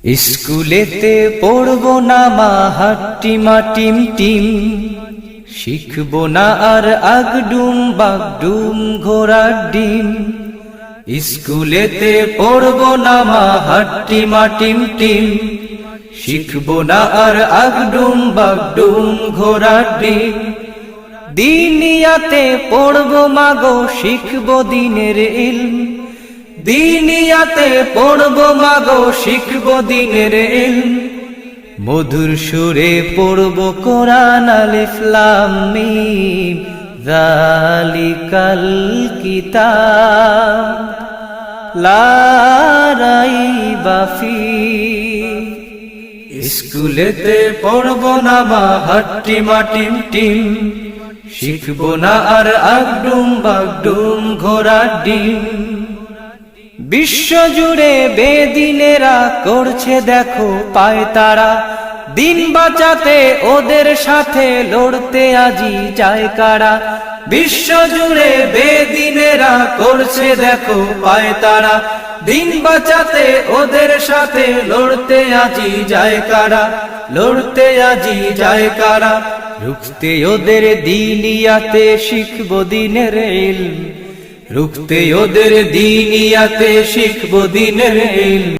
স্কুলেতে পড়বো না মা হাট্টিমা টিম টিম, শিখবো না আর আগডুম বাগডুম ঘোড়ার ডিম। স্কুলেতে পড়বো না মা হাট্টিমা টিম টিম, শিখবো না আর আগডুম বাগডুম ঘোড়ার ডিম। দিনিয়াতে পড়বো মাগো শিখবো দিনের ইলম, দিনিয়াতে পড়বো মাগো শিখবো দিনের ইলম। মধুর সুরে পড়বো কোরআন আলিফ লাম মিম, যালিকাল কিতাব লা রাইবা ফীহ। স্কুলেতে পড়বো না মা হাট্টিমা টিম টিম, শিখবো না আর আগডুম বাগডুম ঘোড়ার ডিম। বিশ্বজুড়ে বেদিনেরা করছে দেখো পায়তারা, দিন বাঁচাতে ওদের সাথে লড়তে আজি যায় কারা। বিশ্বজুড়ে বেদিনেরা করছে দেখো পায়তারা, দিন বাঁচাতে ওদের সাথে লড়তে আজি যায় কারা, লড়তে আজি যায় কারা। রুখতে ওদের দিনিয়াতে শিখবো দিনের ইলম, রুখতে ওদের দিনিয়াতে শিখবো দিনের ইলম।